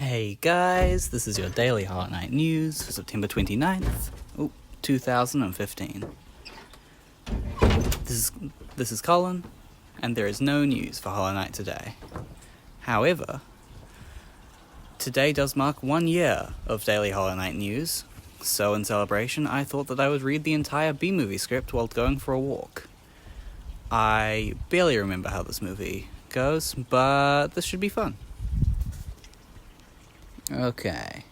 Hey guys, this is your daily Hollow Knight news for September 29th, 2015. This is Colin, and there is no news for Hollow Knight today. However, today does mark 1 year of daily Hollow Knight news, so in celebration I thought that I would read the entire B-movie script while going for a walk. I barely remember how this movie goes, but this should be fun. Okay.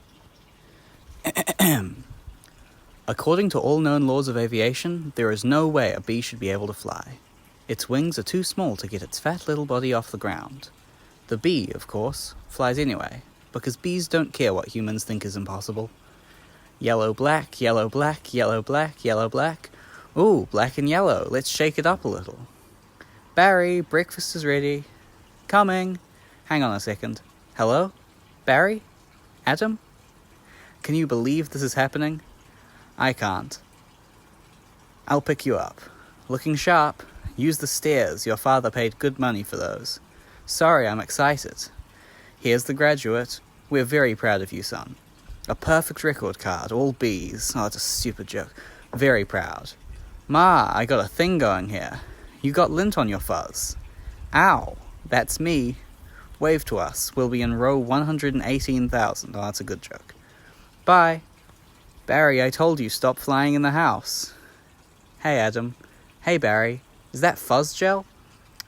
According to all known laws of aviation, there is no way a bee should be able to fly. Its wings are too small to get its fat little body off the ground. The bee, of course, flies anyway, because bees don't care what humans think is impossible. Yellow, black, yellow, black, yellow, black, yellow, black. Ooh, black and yellow, let's shake it up a little. Barry, breakfast is ready. Coming. Hang on a second. Hello? Barry? Adam? Can you believe this is happening? I can't. I'll pick you up. Looking sharp. Use the stairs. Your father paid good money for those. Sorry, I'm excited. Here's the graduate. We're very proud of you, son. A perfect record card, all B's. Oh, it's a stupid joke. Very proud. Ma, I got a thing going here. You got lint on your fuzz. Ow, that's me. Wave to us. We'll be in row 118,000. Oh, that's a good joke. Bye. Barry, I told you, stop flying in the house. Hey, Adam. Hey, Barry. Is that fuzz gel?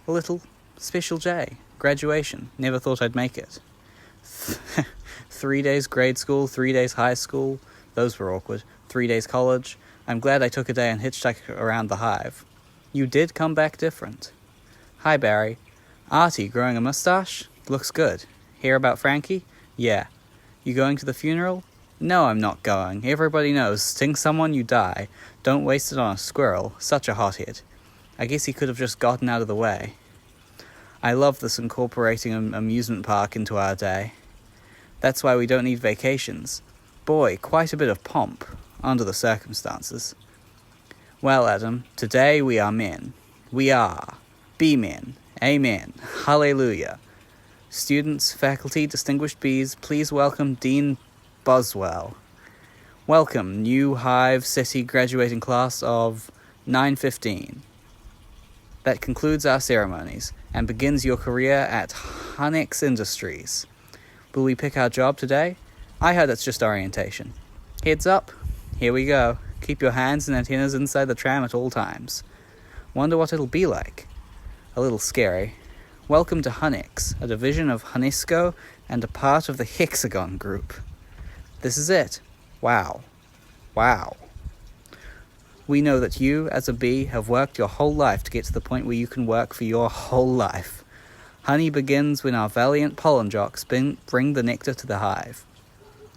A little special J. Graduation. Never thought I'd make it. 3 days grade school, 3 days high school. Those were awkward. 3 days college. I'm glad I took a day and hitchhiked around the hive. You did come back different. Hi, Barry. Artie, growing a mustache? Looks good. Hear about Frankie? Yeah. You going to the funeral? No, I'm not going. Everybody knows. Sting someone, you die. Don't waste it on a squirrel. Such a hothead. I guess he could have just gotten out of the way. I love this incorporating an amusement park into our day. That's why we don't need vacations. Boy, quite a bit of pomp, under the circumstances. Well, Adam, today we are men. We are. Be men. Amen. Hallelujah. Students, faculty, distinguished bees, please welcome Dean Boswell. Welcome, new Hive City graduating class of 915. That concludes our ceremonies and begins your career at Hunex Industries. Will we pick our job today? I heard it's just orientation. Heads up. Here we go. Keep your hands and antennas inside the tram at all times. Wonder what it'll be like. A little scary. Welcome to Hunex, a division of Hunesco and a part of the Hexagon Group. This is it. Wow. Wow. We know that you, as a bee, have worked your whole life to get to the point where you can work for your whole life. Honey begins when our valiant pollen jocks bring the nectar to the hive.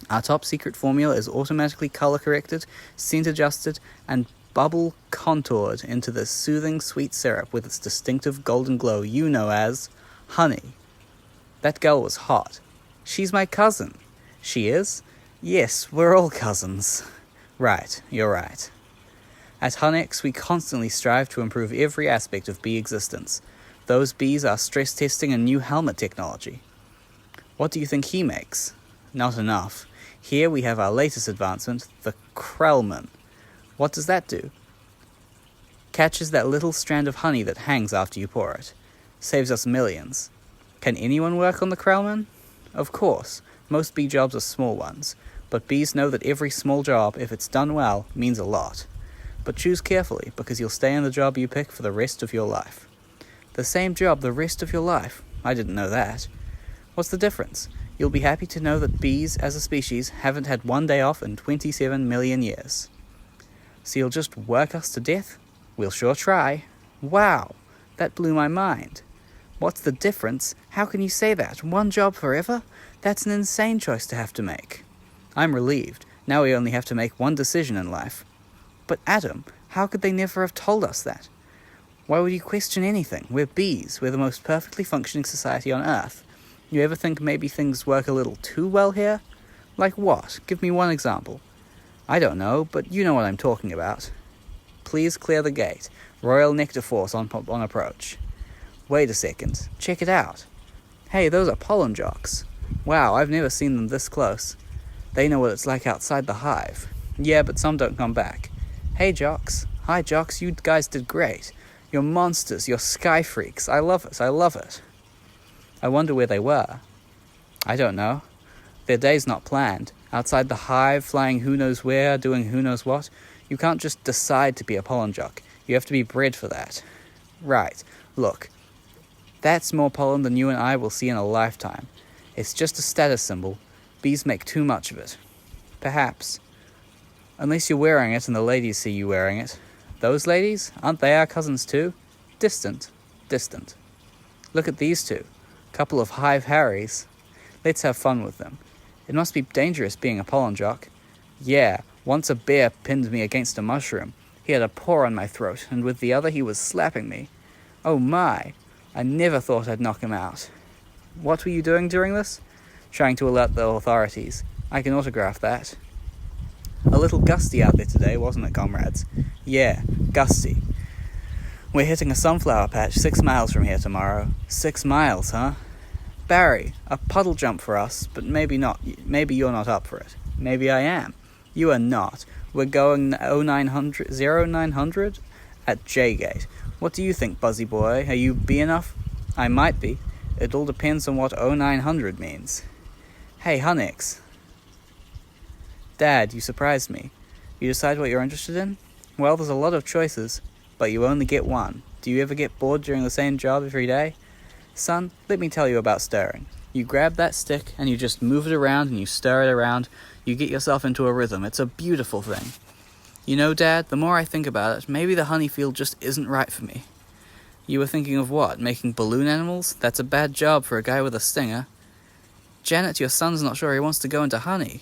Our top secret formula is automatically color corrected, scent adjusted, and bubble contoured into this soothing sweet syrup with its distinctive golden glow you know as honey. That girl was hot. She's my cousin. She is? Yes, we're all cousins. Right, you're right. At Hunex, we constantly strive to improve every aspect of bee existence. Those bees are stress testing a new helmet technology. What do you think he makes? Not enough. Here we have our latest advancement, the Krellman. What does that do? Catches that little strand of honey that hangs after you pour it. Saves us millions. Can anyone work on the Krellman? Of course. Most bee jobs are small ones. But bees know that every small job, if it's done well, means a lot. But choose carefully, because you'll stay in the job you pick for the rest of your life. The same job the rest of your life? I didn't know that. What's the difference? You'll be happy to know that bees, as a species, haven't had one day off in 27 million years. So you'll just work us to death? We'll sure try. Wow, that blew my mind. What's the difference? How can you say that? One job forever? That's an insane choice to have to make. I'm relieved. Now we only have to make one decision in life. But Adam, how could they never have told us that? Why would you question anything? We're bees. We're the most perfectly functioning society on Earth. You ever think maybe things work a little too well here? Like what? Give me one example. I don't know, but you know what I'm talking about. Please clear the gate. Royal Nectar Force on approach. Wait a second. Check it out. Hey, those are pollen jocks. Wow, I've never seen them this close. They know what it's like outside the hive. Yeah, but some don't come back. Hey, Jocks. Hi, Jocks, you guys did great. You're monsters, you're sky freaks. I love it, I love it. I wonder where they were. I don't know. Their day's not planned. Outside the hive, flying who knows where, doing who knows what. You can't just decide to be a pollen jock. You have to be bred for that. Right, look. That's more pollen than you and I will see in a lifetime. It's just a status symbol. Bees make too much of it. Perhaps. Unless you're wearing it and the ladies see you wearing it. Those ladies? Aren't they our cousins too? Distant. Look at these two. Couple of hive Harrys. Let's have fun with them. It must be dangerous being a pollen jock. Yeah, once a bear pinned me against a mushroom. He had a paw on my throat, and with the other he was slapping me. Oh my, I never thought I'd knock him out. What were you doing during this? Trying to alert the authorities. I can autograph that. A little gusty out there today, wasn't it, comrades? Yeah, gusty. We're hitting a sunflower patch 6 miles from here tomorrow. 6 miles, huh? Barry, a puddle jump for us, but maybe not. Maybe you're not up for it. Maybe I am. You are not. We're going 0900 at J-Gate. What do you think, Buzzy boy? Are you B enough? I might be. It all depends on what 0900 means. Hey, Hunnix. Dad, you surprised me. You decide what you're interested in? Well, there's a lot of choices, but you only get one. Do you ever get bored doing the same job every day? Son, let me tell you about stirring. You grab that stick and you just move it around and you stir it around. You get yourself into a rhythm. It's a beautiful thing. You know, Dad, the more I think about it, maybe the honey field just isn't right for me. You were thinking of what? Making balloon animals? That's a bad job for a guy with a stinger. Janet, your son's not sure he wants to go into honey.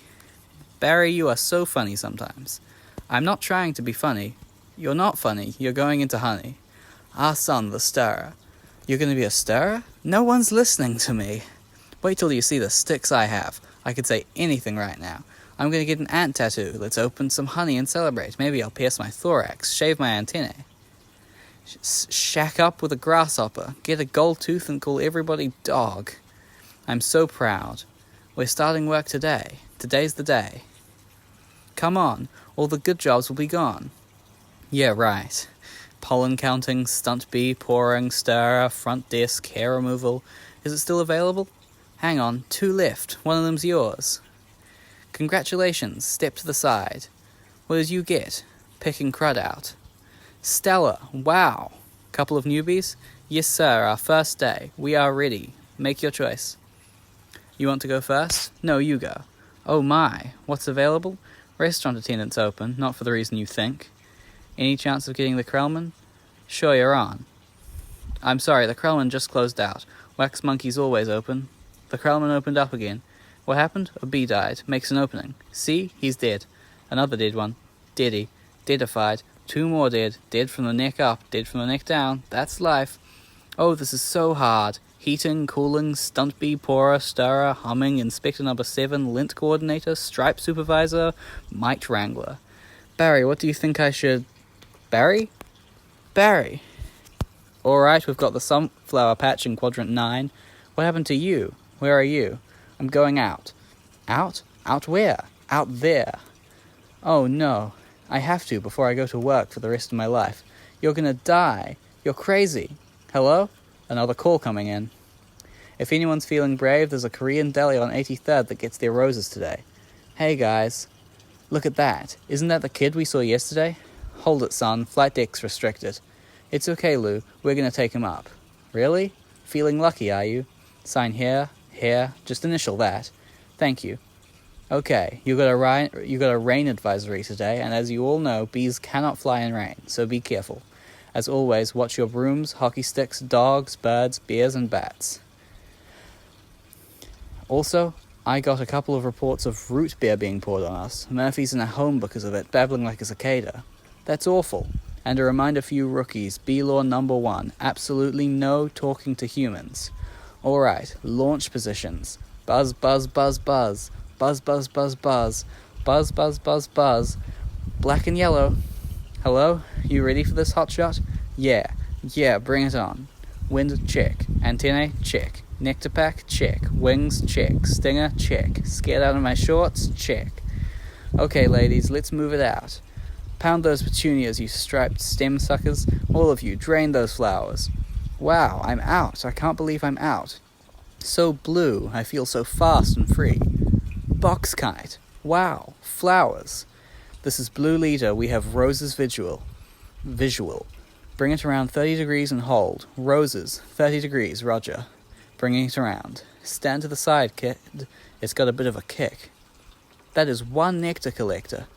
Barry, you are so funny sometimes. I'm not trying to be funny. You're not funny. You're going into honey. Our son, the stirrer. You're going to be a stirrer? No one's listening to me. Wait till you see the sticks I have. I could say anything right now. I'm going to get an ant tattoo. Let's open some honey and celebrate. Maybe I'll pierce my thorax, shave my antennae. Shack up with a grasshopper. Get a gold tooth and call everybody dog. I'm so proud. We're starting work today. Today's the day. Come on, all the good jobs will be gone. Yeah, right. Pollen counting, stunt bee, pouring, stirrer, front desk, hair removal. Is it still available? Hang on, 2 left. One of them's yours. Congratulations, step to the side. What did you get? Picking crud out. Stella, wow. Couple of newbies? Yes, sir, our first day. We are ready. Make your choice. You want to go first? No, you go. Oh my, what's available? Restaurant attendants open, not for the reason you think. Any chance of getting the Krellman? Sure, you're on. I'm sorry, the Krellman just closed out. Wax Monkey's always open. The Krellman opened up again. What happened? A bee died. Makes an opening. See? He's dead. Another dead one. Deady. Deadified. 2 more dead. Dead from the neck up. Dead from the neck down. That's life. Oh, this is so hard. Heating, cooling, stunt bee, pourer, stirrer, humming, inspector number 7, lint coordinator, stripe supervisor, mite wrangler. Barry, what do you think I should... Barry? Barry. Alright, we've got the sunflower patch in quadrant 9. What happened to you? Where are you? I'm going out. Out? Out where? Out there. Oh no. I have to before I go to work for the rest of my life. You're gonna die. You're crazy. Hello? Another call coming in. If anyone's feeling brave, there's a Korean deli on 83rd that gets their roses today. Hey guys. Look at that. Isn't that the kid we saw yesterday? Hold it, son. Flight deck's restricted. It's okay, Lou. We're gonna take him up. Really? Feeling lucky, are you? Sign here. Just initial that. Thank you. Okay, you got a rain advisory today, and as you all know, bees cannot fly in rain, so be careful. As always, watch your brooms, hockey sticks, dogs, birds, bears, and bats. Also, I got a couple of reports of root beer being poured on us. Murphy's in a home because of it, babbling like a cicada. That's awful. And a reminder for you rookies, bee-law number 1, absolutely no talking to humans. Alright, launch positions. Buzz, buzz, buzz, buzz. Buzz, buzz, buzz, buzz. Buzz, buzz, buzz, buzz. Black and yellow. Hello? You ready for this hotshot? Yeah, bring it on. Wind check. Antennae check. Nectar pack? Check. Wings? Check. Stinger? Check. Scared out of my shorts? Check. Okay, ladies, let's move it out. Pound those petunias, you striped stem suckers. All of you, drain those flowers. Wow, I'm out. I can't believe I'm out. So blue, I feel so fast and free. Box kite. Wow, flowers. This is Blue Leader. We have roses visual. Bring it around 30 degrees and hold. Roses, 30 degrees, roger. Bringing it around. Stand to the side, kid. It's got a bit of a kick. That is one nectar collector.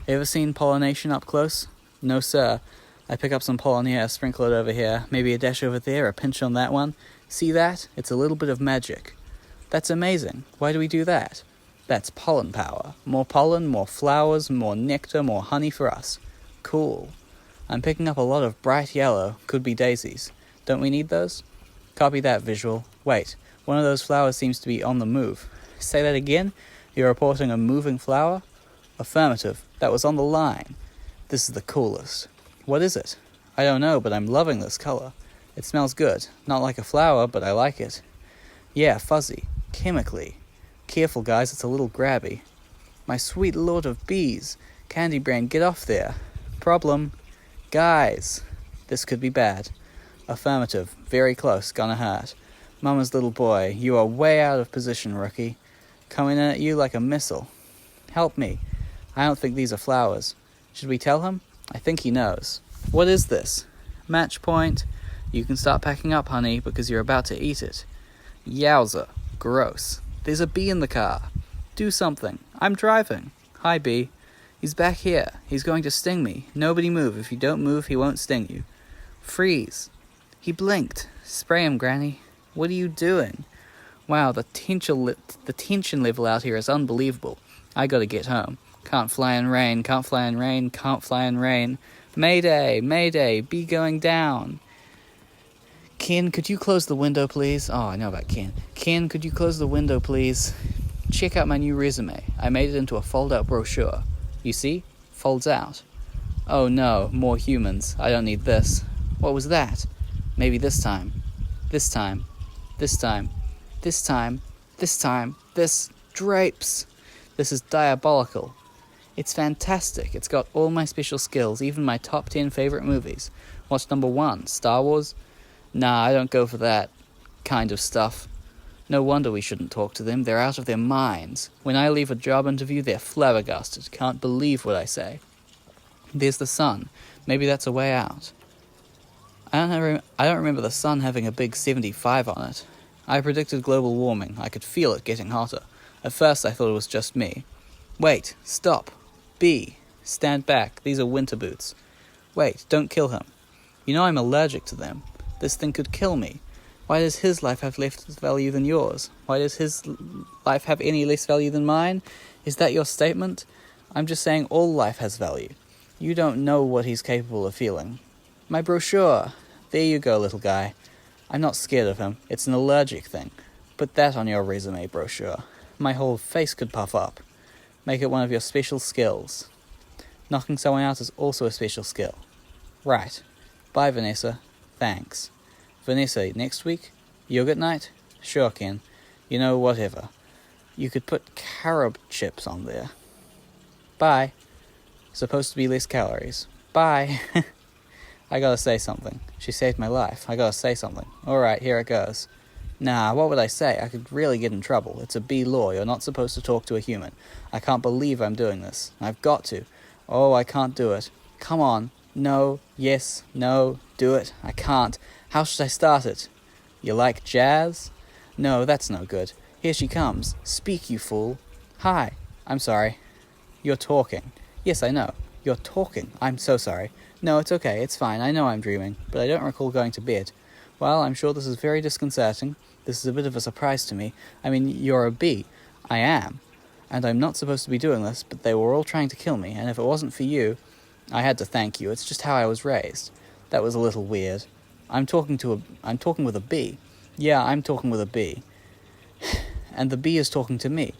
Ever seen pollination up close? No, sir. I pick up some pollen here, sprinkle it over here, maybe a dash over there, a pinch on that one. See that? It's a little bit of magic. That's amazing. Why do we do that? That's pollen power. More pollen, more flowers, more nectar, more honey for us. Cool. I'm picking up a lot of bright yellow, could be daisies. Don't we need those? Copy that, visual. Wait, one of those flowers seems to be on the move. Say that again? You're reporting a moving flower? Affirmative. That was on the line. This is the coolest. What is it? I don't know, but I'm loving this color. It smells good. Not like a flower, but I like it. Yeah, fuzzy. Chemically. Careful, guys, it's a little grabby. My sweet lord of bees. Candy brain, get off there. Problem. Guys. This could be bad. Affirmative. Very close. Gonna hurt. Mama's little boy. You are way out of position, rookie. Coming in at you like a missile. Help me. I don't think these are flowers. Should we tell him? I think he knows. What is this? Match point. You can start packing up, honey, because you're about to eat it. Yowza. Gross. There's a bee in the car. Do something. I'm driving. Hi, bee. He's back here. He's going to sting me. Nobody move. If you don't move, he won't sting you. Freeze. He blinked. Spray him, Granny. What are you doing? Wow, the tension level out here is unbelievable. I gotta get home. Can't fly in rain, can't fly in rain, can't fly in rain. Mayday, mayday, bee going down. Ken, could you close the window, please? Oh, I know about Ken. Ken, could you close the window, please? Check out my new resume. I made it into a fold-out brochure. You see? Folds out. Oh no, more humans. I don't need this. What was that? Maybe this time. This time. This time. This time. This time. This drapes. This is diabolical. It's fantastic. It's got all my special skills, even my top 10 favorite movies. What's number 1? Star Wars? Nah, I don't go for that kind of stuff. No wonder we shouldn't talk to them. They're out of their minds. When I leave a job interview, they're flabbergasted. Can't believe what I say. There's the sun. Maybe that's a way out. I don't remember the sun having a big 75 on it. I predicted global warming. I could feel it getting hotter. At first I thought it was just me. Wait, stop. Bee, stand back. These are winter boots. Wait, don't kill him. You know I'm allergic to them. This thing could kill me. Why does his life have less value than yours? Why does his life have any less value than mine? Is that your statement? I'm just saying all life has value. You don't know what he's capable of feeling. My brochure. There you go, little guy. I'm not scared of him. It's an allergic thing. Put that on your resume brochure. My whole face could puff up. Make it one of your special skills. Knocking someone out is also a special skill. Right. Bye, Vanessa. Thanks. Vanessa, next week? Yogurt night? Sure, Ken. You know, whatever. You could put carob chips on there. Bye. Supposed to be less calories. Bye. I gotta say something. She saved my life. I gotta say something. Alright, here it goes. Nah, what would I say? I could really get in trouble. It's a bee law. You're not supposed to talk to a human. I can't believe I'm doing this. I've got to. Oh, I can't do it. Come on. No. Yes. No. Do it. I can't. How should I start it? You like jazz? No, that's no good. Here she comes. Speak, you fool. Hi. I'm sorry. You're talking. Yes, I know. You're talking. I'm so sorry. No, it's okay. It's fine. I know I'm dreaming, but I don't recall going to bed. Well, I'm sure this is very disconcerting. This is a bit of a surprise to me. I mean, you're a bee. I am. And I'm not supposed to be doing this, but they were all trying to kill me, and if it wasn't for you, I had to thank you. It's just how I was raised. That was a little weird. I'm talking with a bee. Yeah, I'm talking with a bee. And the bee is talking to me.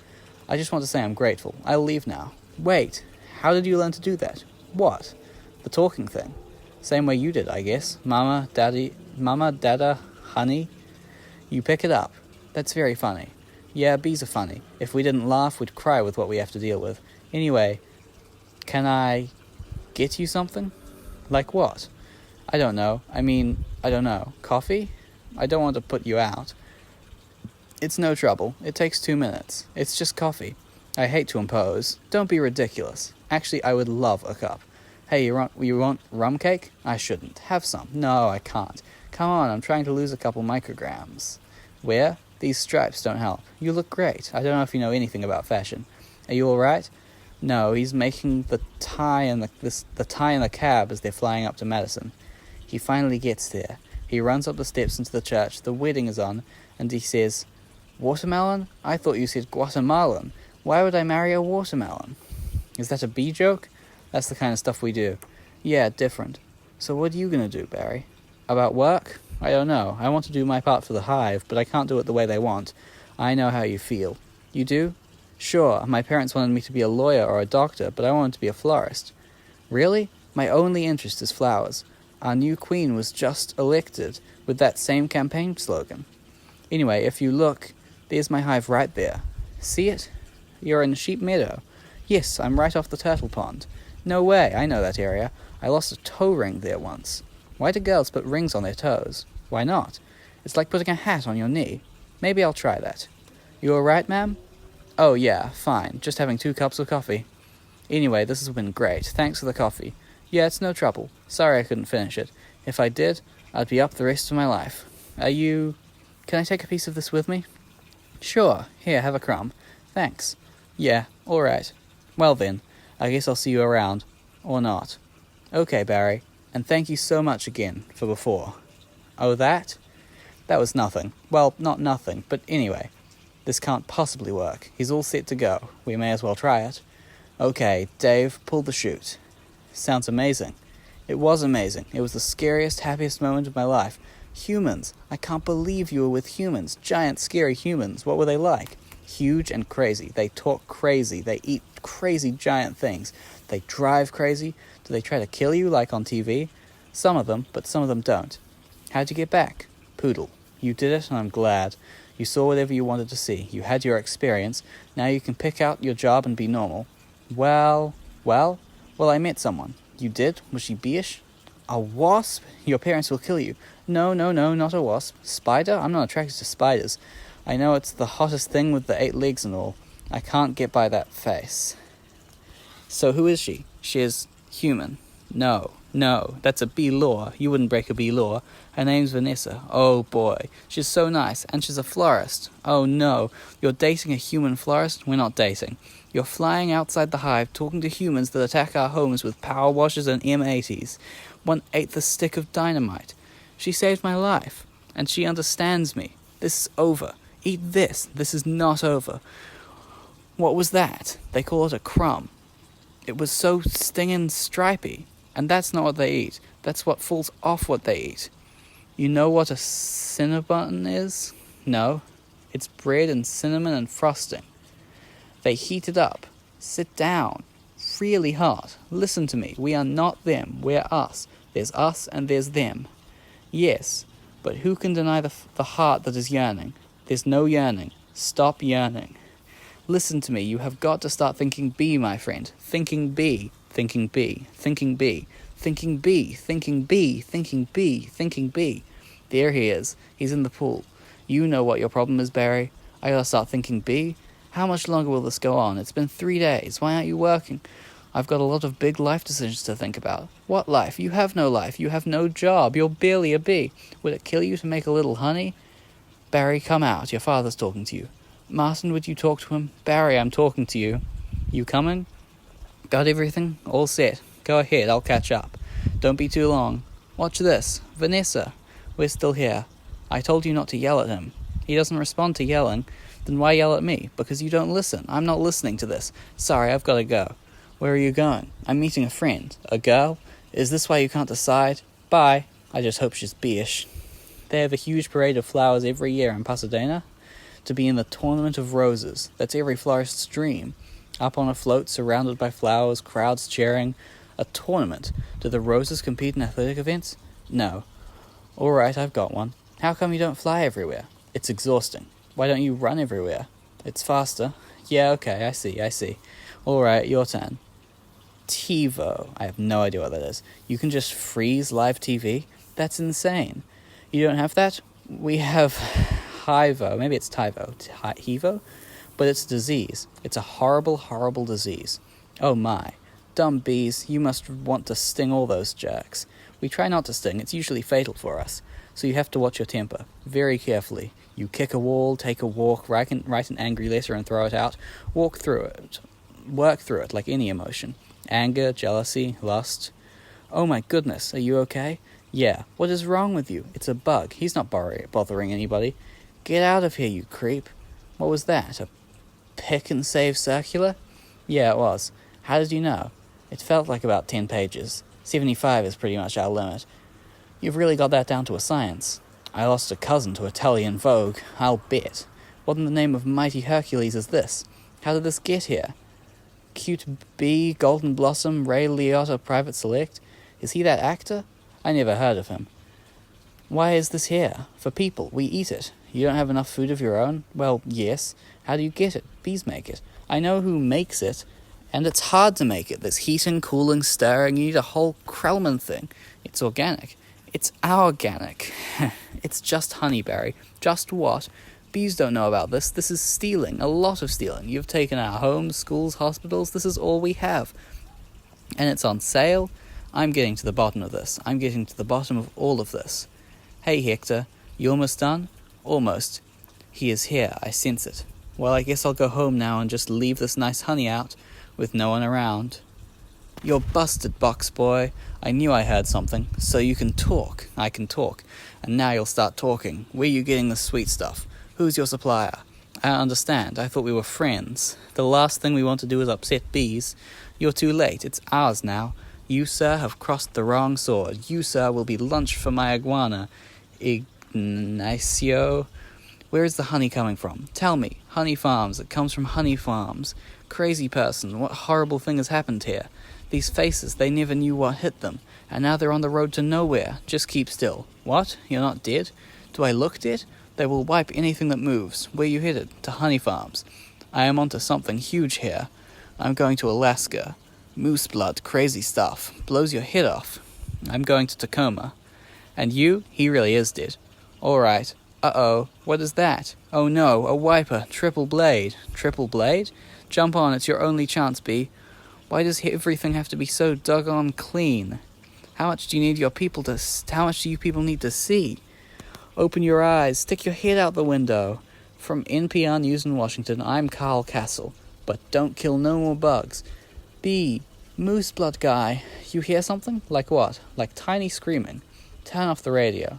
I just want to say I'm grateful. I'll leave now. Wait, how did you learn to do that? What? The talking thing. Same way you did, I guess. Mama, Dada, honey. You pick it up. That's very funny. Yeah, bees are funny. If we didn't laugh, we'd cry with what we have to deal with. Anyway, can I get you something? Like what? I don't know. I don't know. Coffee? I don't want to put you out. It's no trouble. It takes 2 minutes. It's just coffee. I hate to impose. Don't be ridiculous. Actually, I would love a cup. Hey, you want rum cake? I shouldn't. Have some. No, I can't. Come on, I'm trying to lose a couple micrograms. Where? These stripes don't help. You look great. I don't know if you know anything about fashion. Are you all right? No, he's making the tie in the cab as they're flying up to Madison. He finally gets there. He runs up the steps into the church. The wedding is on, and he says, "Watermelon? I thought you said Guatemalan. Why would I marry a watermelon?" Is that a bee joke? That's the kind of stuff we do. Yeah, different. So what are you going to do, Barry? About work? I don't know. I want to do my part for the hive, but I can't do it the way they want. I know how you feel. You do? Sure, my parents wanted me to be a lawyer or a doctor, but I wanted to be a florist. Really? My only interest is flowers. Our new queen was just elected with that same campaign slogan. Anyway, if you look, there's my hive right there. See it? You're in Sheep Meadow. Yes, I'm right off the turtle pond. No way, I know that area. I lost a toe ring there once. Why do girls put rings on their toes? Why not? It's like putting a hat on your knee. Maybe I'll try that. You all right, ma'am? Oh yeah, fine. Just having 2 cups of coffee. Anyway, this has been great. Thanks for the coffee. Yeah, it's no trouble. Sorry I couldn't finish it. If I did, I'd be up the rest of my life. Can I take a piece of this with me? Sure. Here, have a crumb. Thanks. Yeah, all right. Well then, I guess I'll see you around. Or not. Okay, Barry. And thank you so much again for before. Oh, that? That was nothing. Well, not nothing, but anyway. This can't possibly work. He's all set to go. We may as well try it. Okay, Dave, pull the chute. Sounds amazing. It was amazing. It was the scariest, happiest moment of my life. Humans. I can't believe you were with humans. Giant, scary humans. What were they like? Huge and crazy. They talk crazy. They eat crazy giant things. They drive crazy. Do they try to kill you like on TV? Some of them, but some of them don't. How'd you get back? Poodle. You did it, and I'm glad. You saw whatever you wanted to see. You had your experience. Now you can pick out your job and be normal. Well, I met someone. You did? Was she bee-ish? A wasp? Your parents will kill you. No, not a wasp. Spider? I'm not attracted to spiders. I know it's the hottest thing with the 8 legs and all. I can't get by that face. So who is she? She is human. No, that's a bee law. You wouldn't break a bee law. Her name's Vanessa. Oh boy, she's so nice, and she's a florist. Oh no, you're dating a human florist? We're not dating. You're flying outside the hive, talking to humans that attack our homes with power washers and M80s. One ate the stick of dynamite. She saved my life, and she understands me. This is over. Eat this. This is not over. What was that? They call it a crumb. It was so stinging stripy. And that's not what they eat. That's what falls off what they eat. You know what a cinnabon is? No. It's bread and cinnamon and frosting. They heat it up. Sit down. Really hot. Listen to me. We are not them. We're us. There's us and there's them. Yes, but who can deny the heart that is yearning? There's no yearning. Stop yearning. Listen to me. You have got to start thinking bee, my friend. Thinking bee. Thinking bee. Thinking bee. Thinking bee. Thinking bee. Thinking bee. Thinking bee. There he is. He's in the pool. You know what your problem is, Barry. I gotta start thinking bee. How much longer will this go on? It's been 3 days. Why aren't you working? I've got a lot of big life decisions to think about. What life? You have no life. You have no job. You're barely a bee. Would it kill you to make a little honey? Barry, come out. Your father's talking to you. Martin, would you talk to him? Barry, I'm talking to you. You coming? Got everything? All set. Go ahead, I'll catch up. Don't be too long. Watch this. Vanessa, we're still here. I told you not to yell at him. He doesn't respond to yelling. Then why yell at me? Because you don't listen. I'm not listening to this. Sorry, I've got to go. Where are you going? I'm meeting a friend. A girl? Is this why you can't decide? Bye. I just hope she's bee-ish. They have a huge parade of flowers every year in Pasadena. To be in the Tournament of Roses. That's every florist's dream. Up on a float, surrounded by flowers, crowds cheering. A tournament. Do the roses compete in athletic events? No. All right, I've got one. How come you don't fly everywhere? It's exhausting. Why don't you run everywhere? It's faster. Yeah, okay, I see. Alright, your turn. TiVo. I have no idea what that is. You can just freeze live TV? That's insane. You don't have that? We have HIVO. Maybe it's TiVo. HIVO? But it's a disease. It's a horrible, horrible disease. Oh my. Dumb bees, you must want to sting all those jerks. We try not to sting. It's usually fatal for us. So you have to watch your temper. Very carefully. You kick a wall, take a walk, write an angry letter and throw it out. Work through it like any emotion. Anger, jealousy, lust. Oh my goodness, are you okay? Yeah, what is wrong with you? It's a bug. He's not bothering anybody. Get out of here, you creep. What was that, a pick and save circular? Yeah, it was. How did you know? It felt like about 10 pages. 75 is pretty much our limit. You've really got that down to a science. I lost a cousin to Italian Vogue, I'll bet. What in the name of mighty Hercules is this? How did this get here? Cute Bee, Golden Blossom, Ray Liotta Private Select? Is he that actor? I never heard of him. Why is this here? For people, we eat it. You don't have enough food of your own? Well, yes. How do you get it? Bees make it. I know who makes it, and it's hard to make it. There's heating, cooling, stirring. You need a whole Krellman thing. It's organic. It's organic. It's just honeyberry. Just what? Bees don't know about this. This is stealing. A lot of stealing. You've taken our homes, schools, hospitals. This is all we have. And it's on sale. I'm getting to the bottom of this. I'm getting to the bottom of all of this. Hey, Hector. You almost done? Almost. He is here. I sense it. Well, I guess I'll go home now and just leave this nice honey out with no one around. You're busted, box boy. I knew I heard something. So you can talk. I can talk. And now you'll start talking. Where you getting the sweet stuff? Who's your supplier? I don't understand. I thought we were friends. The last thing we want to do is upset bees. You're too late. It's ours now. You, sir, have crossed the wrong sword. You, sir, will be lunch for my iguana. Ignacio? Where is the honey coming from? Tell me. Honey farms. It comes from honey farms. Crazy person. What horrible thing has happened here? These faces, they never knew what hit them. And now they're on the road to nowhere. Just keep still. What? You're not dead? Do I look dead? They will wipe anything that moves. Where you headed? To honey farms. I am onto something huge here. I'm going to Alaska. Moose blood, crazy stuff. Blows your head off. I'm going to Tacoma. And you? He really is dead. Alright. Uh-oh. What is that? Oh no, a wiper. Triple blade. Triple blade? Jump on, it's your only chance, Bee. Why does everything have to be so doggone clean? How much do you people need to see? Open your eyes, stick your head out the window. From NPR News in Washington, I'm Carl Castle. But don't kill no more bugs. Bee, moose blood guy, you hear something? Like what? Like tiny screaming. Turn off the radio.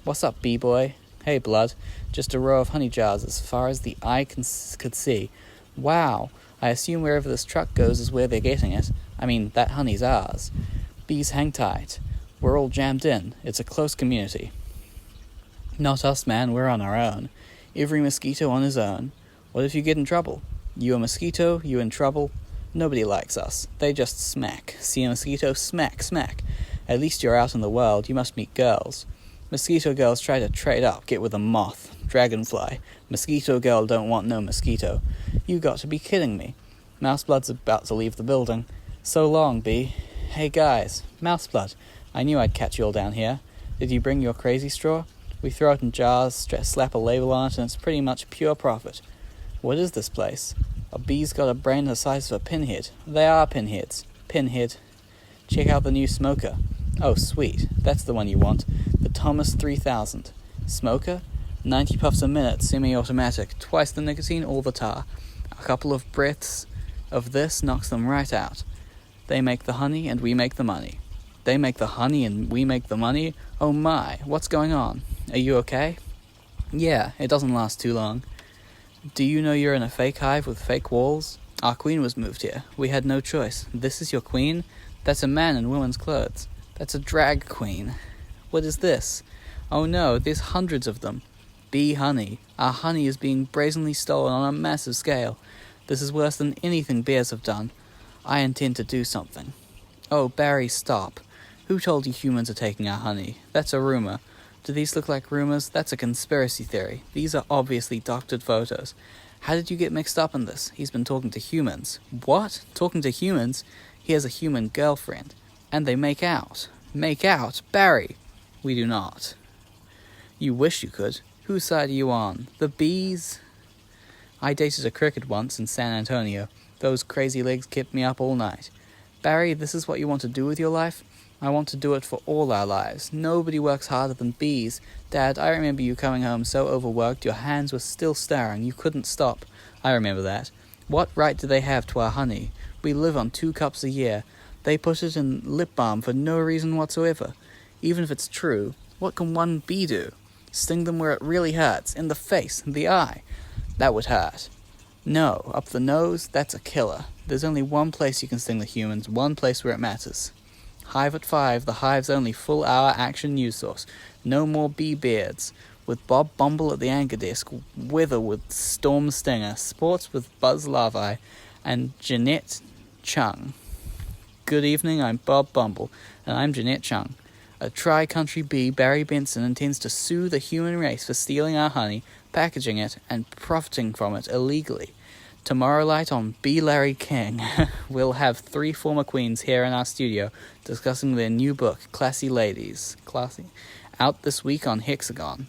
What's up, bee boy? Hey, blood. Just a row of honey jars as far as the eye could see. Wow. I assume wherever this truck goes is where they're getting it. I mean, that honey's ours. Bees, hang tight. We're all jammed in. It's a close community. Not us, man. We're on our own. Every mosquito on his own. What if you get in trouble? You a mosquito, you in trouble. Nobody likes us. They just smack. See a mosquito? Smack, smack. At least you're out in the world. You must meet girls. Mosquito girls try to trade up, get with a moth. Dragonfly. Mosquito girl don't want no mosquito. You got to be kidding me. Mouseblood's about to leave the building. So long, Bee. Hey guys, Mouseblood. I knew I'd catch you all down here. Did you bring your crazy straw? We throw it in jars, slap a label on it, and it's pretty much pure profit. What is this place? A bee's got a brain the size of a pinhead. They are pinheads. Pinhead. Check out the new smoker. Oh, sweet. That's the one you want. The Thomas 3000. Smoker? 90 puffs a minute, semi-automatic. Twice the nicotine, all the tar. A couple of breaths of this knocks them right out. They make the honey and we make the money. They make the honey and we make the money? Oh my, what's going on? Are you okay? Yeah, it doesn't last too long. Do you know you're in a fake hive with fake walls? Our queen was moved here. We had no choice. This is your queen? That's a man in woman's clothes. That's a drag queen. What is this? Oh no, there's hundreds of them. Bee honey. Our honey is being brazenly stolen on a massive scale. This is worse than anything bears have done. I intend to do something. Oh, Barry, stop. Who told you humans are taking our honey? That's a rumor. Do these look like rumors? That's a conspiracy theory. These are obviously doctored photos. How did you get mixed up in this? He's been talking to humans. What? Talking to humans? He has a human girlfriend. And they make out. Make out? Barry! We do not. You wish you could. Whose side are you on? The bees? I dated a cricket once in San Antonio. Those crazy legs kept me up all night. Barry, this is what you want to do with your life? I want to do it for all our lives. Nobody works harder than bees. Dad, I remember you coming home so overworked your hands were still stirring. You couldn't stop. I remember that. What right do they have to our honey? We live on 2 cups a year. They put it in lip balm for no reason whatsoever. Even if it's true, what can one bee do? Sting them where it really hurts, in the face, the eye. That would hurt. No, up the nose, that's a killer. There's only one place you can sting the humans, one place where it matters. Hive at 5, the Hive's only full-hour action news source. No more bee beards. With Bob Bumble at the anchor desk, Wither with Storm Stinger, Sports with Buzz Larvae, and Jeanette Chung. Good evening, I'm Bob Bumble, and I'm Jeanette Chung. A tri-country bee, Barry Benson, intends to sue the human race for stealing our honey, packaging it, and profiting from it illegally. Tomorrow night on B. Larry King, we'll have 3 former queens here in our studio discussing their new book, Classy Ladies. Classy. Out this week on Hexagon.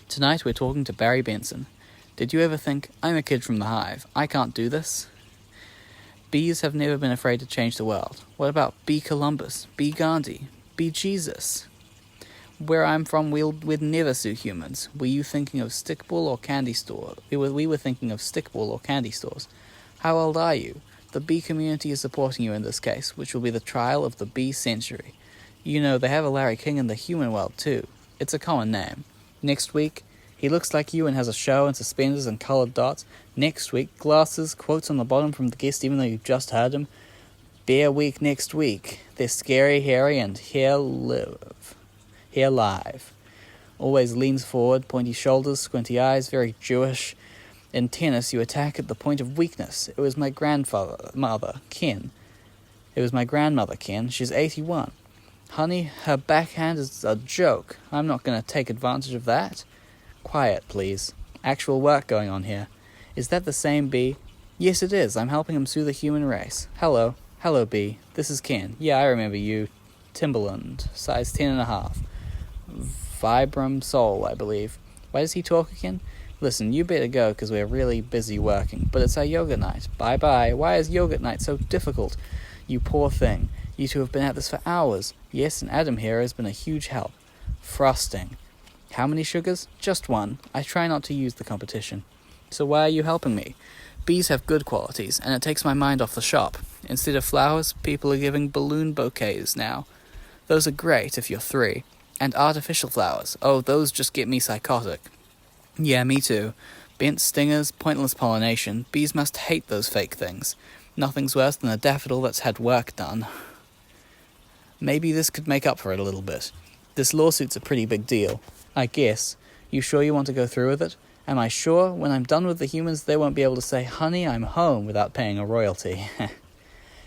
Tonight we're talking to Barry Benson. Did you ever think, I'm a kid from the Hive, I can't do this? Bees have never been afraid to change the world. What about B. Columbus, B. Gandhi, B. Jesus? Where I'm from, we'd never sue humans. Were you thinking of stickball or candy store? We were thinking of stickball or candy stores. How old are you? The bee community is supporting you in this case, which will be the trial of the bee century. You know, they have a Larry King in the human world, too. It's a common name. Next week, he looks like you and has a show and suspenders and coloured dots. Next week, glasses, quotes on the bottom from the guest even though you've just heard him. Bear week next week. They're scary, hairy, and here live. Always leans forward, pointy shoulders, squinty eyes, very Jewish. In tennis, you attack at the point of weakness. It was my grandmother, Ken. She's 81. Honey, her backhand is a joke. I'm not going to take advantage of that. Quiet, please. Actual work going on here. Is that the same bee? Yes, it is. I'm helping him sue the human race. Hello, bee. This is Ken. Yeah, I remember you. Timberland, size 10.5. Vibram Soul, I believe. Why does he talk again? Listen, you better go because we're really busy working, but it's our yoga night. Bye-bye. Why is yoga night so difficult? You poor thing. You two have been at this for hours. Yes, and Adam here has been a huge help. Frosting. How many sugars? Just 1. I try not to use the competition. So why are you helping me? Bees have good qualities, and it takes my mind off the shop. Instead of flowers, people are giving balloon bouquets now. Those are great if you're 3. And artificial flowers. Oh, those just get me psychotic. Yeah, me too. Bent stingers, pointless pollination. Bees must hate those fake things. Nothing's worse than a daffodil that's had work done. Maybe this could make up for it a little bit. This lawsuit's a pretty big deal. I guess. You sure you want to go through with it? Am I sure when I'm done with the humans they won't be able to say, honey, I'm home without paying a royalty?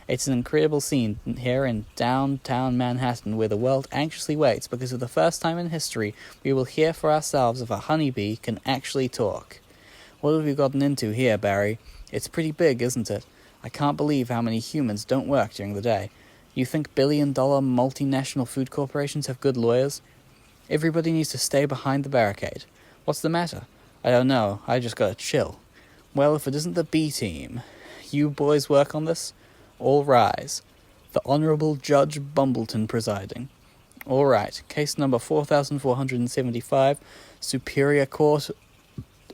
It's an incredible scene here in downtown Manhattan where the world anxiously waits because for the first time in history we will hear for ourselves if a honeybee can actually talk. What have you gotten into here, Barry? It's pretty big, isn't it? I can't believe how many humans don't work during the day. You think billion-dollar multinational food corporations have good lawyers? Everybody needs to stay behind the barricade. What's the matter? I don't know. I just got a chill. Well, if it isn't the B team. You boys work on this? All rise. The Honourable Judge Bumbleton presiding. All right. Case number 4475, Superior Court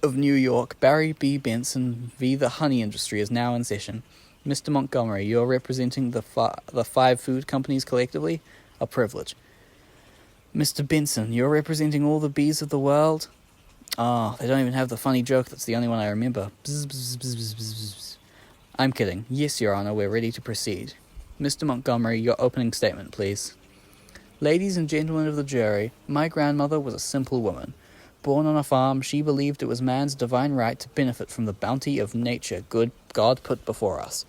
of New York, Barry B. Benson v. The Honey Industry is now in session. Mr. Montgomery, you're representing the 5 food companies collectively? A privilege. Mr. Benson, you're representing all the bees of the world? Oh, they don't even have the funny joke that's the only one I remember. Bzz, bzz, bzz, bzz, bzz, bzz. I'm kidding. Yes, Your Honour, we're ready to proceed. Mr. Montgomery, your opening statement, please. Ladies and gentlemen of the jury, my grandmother was a simple woman. Born on a farm, she believed it was man's divine right to benefit from the bounty of nature God put before us.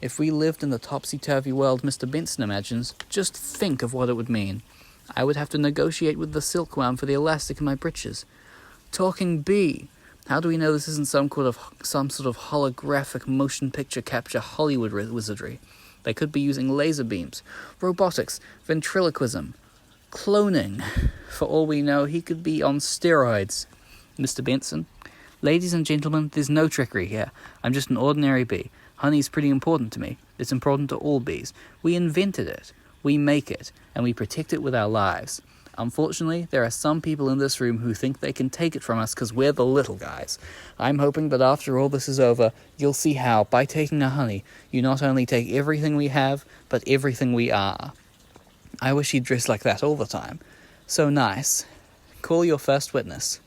If we lived in the topsy-turvy world Mr. Benson imagines, just think of what it would mean. I would have to negotiate with the silkworm for the elastic in my breeches. Talking bee! How do we know this isn't some sort of holographic motion picture capture Hollywood wizardry? They could be using laser beams, robotics, ventriloquism, cloning. For all we know, he could be on steroids. Mr. Benson? Ladies and gentlemen, there's no trickery here. I'm just an ordinary bee. Honey's pretty important to me. It's important to all bees. We invented it. We make it. And we protect it with our lives. Unfortunately, there are some people in this room who think they can take it from us because we're the little guys. I'm hoping that after all this is over, you'll see how, by taking our honey, you not only take everything we have, but everything we are. I wish he'd dress like that all the time. So nice. Call your first witness.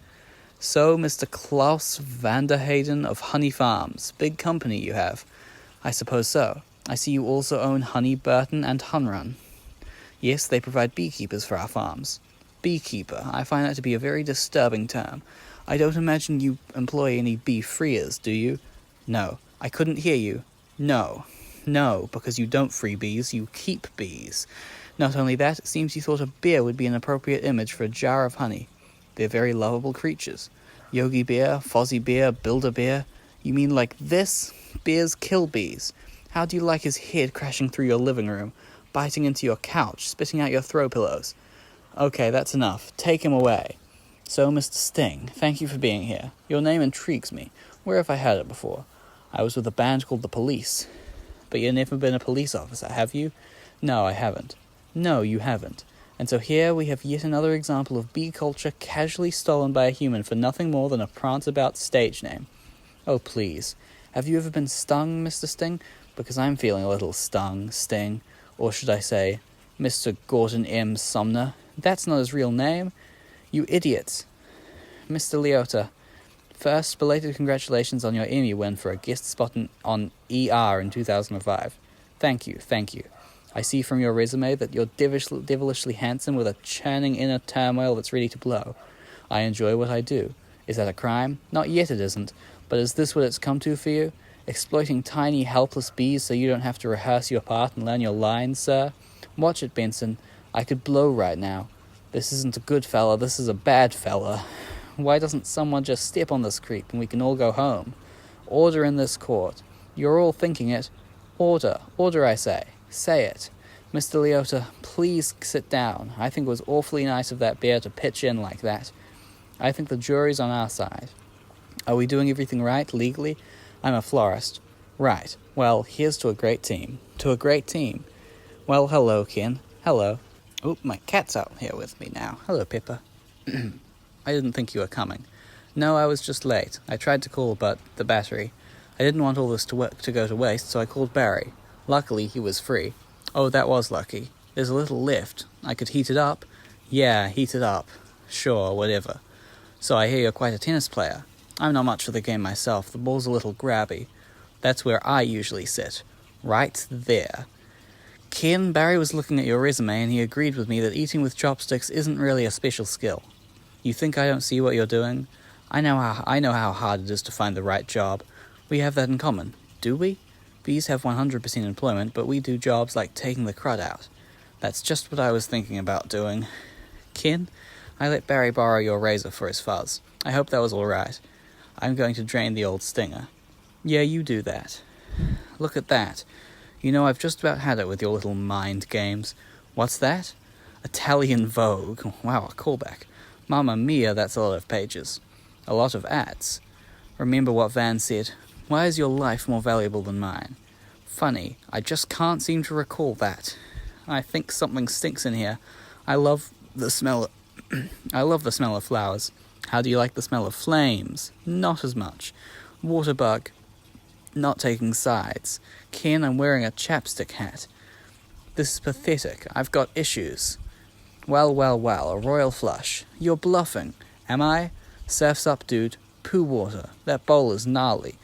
So, Mr. Klaus Vanderhayden of Honey Farms. Big company you have. I suppose so. I see you also own Honey Burton and Hunrun. Yes, they provide beekeepers for our farms. Beekeeper, I find that to be a very disturbing term. I don't imagine you employ any bee-freers, do you? No. I couldn't hear you. No. No, because you don't free bees, you keep bees. Not only that, it seems you thought a bear would be an appropriate image for a jar of honey. They're very lovable creatures. Yogi Bear, Fozzie Bear, Builder Bear. You mean like this? Bears kill bees. How do you like his head crashing through your living room, biting into your couch, spitting out your throw pillows? Okay, that's enough. Take him away. So, Mr. Sting, thank you for being here. Your name intrigues me. Where have I heard it before? I was with a band called The Police. But you've never been a police officer, have you? No, I haven't. No, you haven't. And so here we have yet another example of bee culture casually stolen by a human for nothing more than a prance-about stage name. Oh, please. Have you ever been stung, Mr. Sting? Because I'm feeling a little stung, Sting. Or should I say, Mr. Gordon M. Sumner. That's not his real name. You idiots. Mr. Leota, first, belated congratulations on your Emmy win for a guest spot on ER in 2005. Thank you. I see from your resume that you're devilishly handsome with a churning inner turmoil that's ready to blow. I enjoy what I do. Is that a crime? Not yet it isn't. But is this what it's come to for you? Exploiting tiny, helpless bees so you don't have to rehearse your part and learn your lines, sir? Watch it, Benson. I could blow right now. This isn't a good fella, this is a bad fella. Why doesn't someone just step on this creep and we can all go home? Order in this court. You're all thinking it. Order. Order, I say. Say it. Mr. Leota, please sit down. I think it was awfully nice of that bear to pitch in like that. I think the jury's on our side. Are we doing everything right, legally? I'm a florist. Right. Well, here's to a great team. To a great team. Well, hello, Ken. Hello. Oh, my cat's out here with me now. Hello, Pippa. I didn't think you were coming. No, I was just late. I tried to call, but the battery. I didn't want all this to go to waste, so I called Barry. Luckily, he was free. Oh, that was lucky. There's a little lift. I could heat it up. Yeah, heat it up. Sure, whatever. So I hear you're quite a tennis player. I'm not much for the game myself. The ball's a little grabby. That's where I usually sit. Right there. Ken, Barry was looking at your resume and he agreed with me that eating with chopsticks isn't really a special skill. You think I don't see what you're doing? I know how hard it is to find the right job. We have that in common. Do we? Bees have 100% employment, but we do jobs like taking the crud out. That's just what I was thinking about doing. Ken, I let Barry borrow your razor for his fuzz. I hope that was all right. I'm going to drain the old stinger. Yeah, you do that. Look at that. You know, I've just about had it with your little mind games. What's that? Italian Vogue. Wow, a callback. Mamma mia, that's a lot of pages. A lot of ads. Remember what Van said. Why is your life more valuable than mine? Funny, I just can't seem to recall that. I think something stinks in here. I love the smell of flowers. How do you like the smell of flames? Not as much. Waterbug. Not taking sides. Ken, I'm wearing a chapstick hat. This is pathetic. I've got issues. Well, a royal flush. You're bluffing. Am I? Surf's up, dude. Poo water. That bowl is gnarly.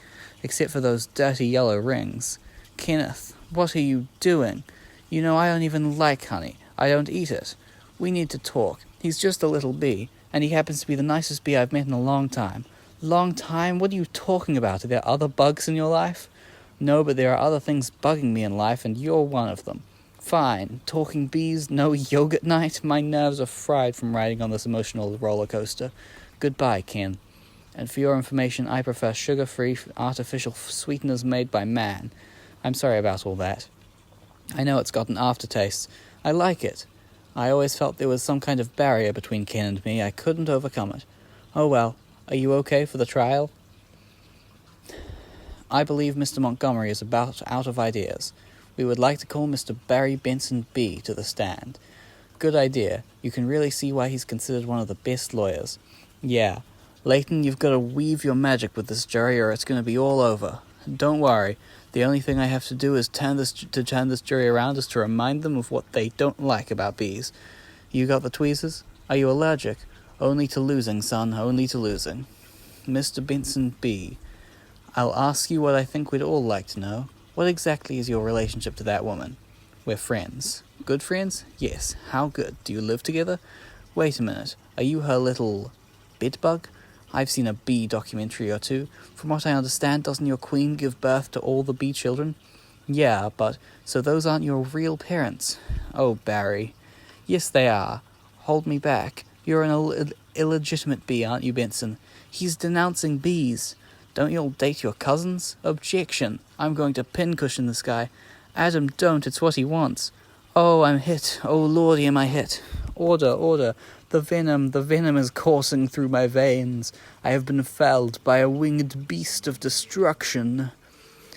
Except for those dirty yellow rings. Kenneth, what are you doing? You know I don't even like honey. I don't eat it. We need to talk. He's just a little bee, and he happens to be the nicest bee I've met in a long time. Long time? What are you talking about? Are there other bugs in your life? No, but there are other things bugging me in life, and you're one of them. Fine. Talking bees, no yogurt night? My nerves are fried from riding on this emotional roller coaster. Goodbye, Ken. And for your information, I prefer sugar-free, artificial sweeteners made by man. I'm sorry about all that. I know it's got an aftertaste. I like it. I always felt there was some kind of barrier between Ken and me. I couldn't overcome it. Oh well, are you okay for the trial? I believe Mr. Montgomery is about out of ideas. We would like to call Mr. Barry Benson B. to the stand. Good idea. You can really see why he's considered one of the best lawyers. Yeah. Leighton, you've got to weave your magic with this jury or it's going to be all over. Don't worry. The only thing I have to do is turn this jury around is to remind them of what they don't like about bees. You got the tweezers? Are you allergic? Only to losing, son, only to losing. Mr. Benson B., I'll ask you what I think we'd all like to know. What exactly is your relationship to that woman? We're friends. Good friends? Yes. How good? Do you live together? Wait a minute. Are you her little bedbug? I've seen a bee documentary or two. From what I understand, doesn't your queen give birth to all the bee children? Yeah, but so those aren't your real parents. Oh, Barry. Yes, they are. Hold me back. You're an illegitimate bee, aren't you, Benson? He's denouncing bees. Don't you all date your cousins? Objection. I'm going to pincushion this guy. Adam, don't. It's what he wants. Oh, I'm hit. Oh, lordy, am I hit. Order, order. The venom is coursing through my veins. I have been felled by a winged beast of destruction.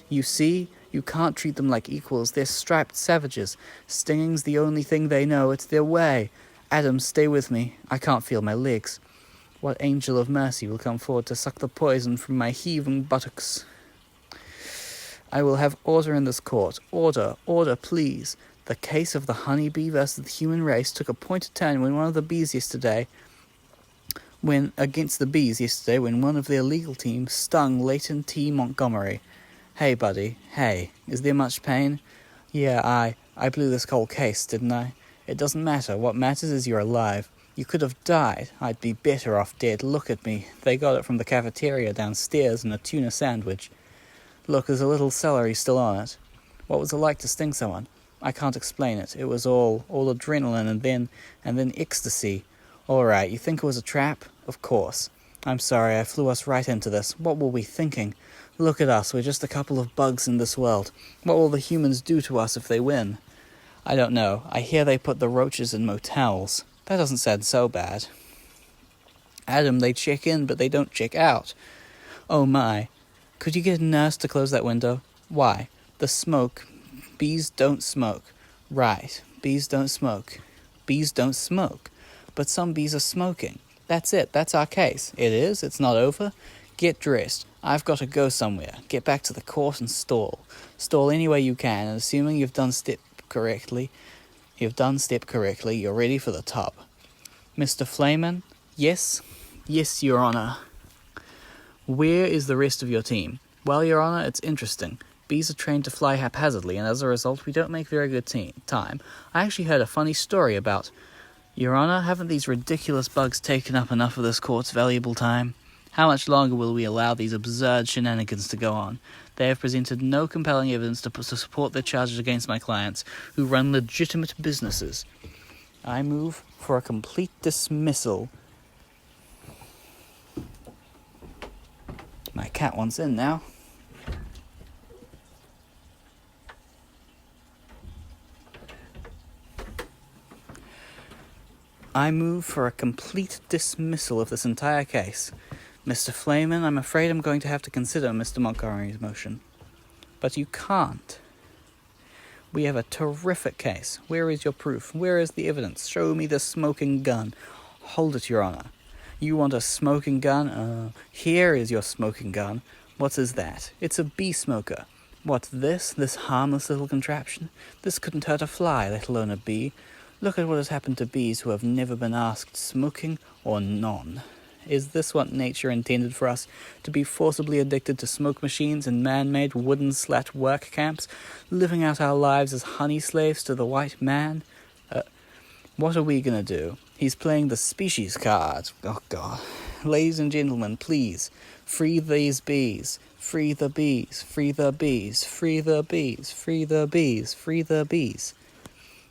You see, you can't treat them like equals. They're striped savages. Stinging's the only thing they know. It's their way. Adam, stay with me. I can't feel my legs. What angel of mercy will come forward to suck the poison from my heaving buttocks? I will have order in this court. Order, order, please. The case of the honeybee versus the human race took a pointed turn when one of the bees yesterday, when one of their legal team stung Leighton T. Montgomery. Hey, buddy, hey, is there much pain? Yeah, I blew this whole case, didn't I? It doesn't matter. What matters is you're alive. You could have died. I'd be better off dead. Look at me. They got it from the cafeteria downstairs in a tuna sandwich. Look, there's a little celery still on it. What was it like to sting someone? I can't explain it. It was all adrenaline and then ecstasy. All right, you think it was a trap? Of course. I'm sorry, I flew us right into this. What were we thinking? Look at us, we're just a couple of bugs in this world. What will the humans do to us if they win? I don't know. I hear they put the roaches in motels. That doesn't sound so bad. Adam, they check in, but they don't check out. Oh my. Could you get a nurse to close that window? Why? The smoke. Bees don't smoke. Right. Bees don't smoke. Bees don't smoke. But some bees are smoking. That's it. That's our case. It is? It's not over? Get dressed. I've got to go somewhere. Get back to the court and stall. Stall any way you can, and assuming you've done step correctly, you're ready for the top. Mr. Flayman? Yes? Yes, Your Honour. Where is the rest of your team? Well, Your Honour, it's interesting. Bees are trained to fly haphazardly, and as a result, we don't make very good time. I actually heard a funny story about... Your Honour, haven't these ridiculous bugs taken up enough of this court's valuable time? How much longer will we allow these absurd shenanigans to go on? They have presented no compelling evidence to support their charges against my clients, who run legitimate businesses. I move for a complete dismissal. My cat wants in now. I move for a complete dismissal of this entire case. Mr. Flayman, I'm afraid I'm going to have to consider Mr. Montgomery's motion. But you can't. We have a terrific case. Where is your proof? Where is the evidence? Show me the smoking gun. Hold it, Your Honour. You want a smoking gun? Here is your smoking gun. What is that? It's a bee smoker. What, this harmless little contraption? This couldn't hurt a fly, let alone a bee. Look at what has happened to bees who have never been asked smoking or none. Is this what nature intended for us? To be forcibly addicted to smoke machines and man-made wooden slat work camps, living out our lives as honey slaves to the white man? What are we gonna do? He's playing the species card. Oh, God. Ladies and gentlemen, please, free these bees. Free the bees. Free the bees. Free the bees. Free the bees. Free the bees.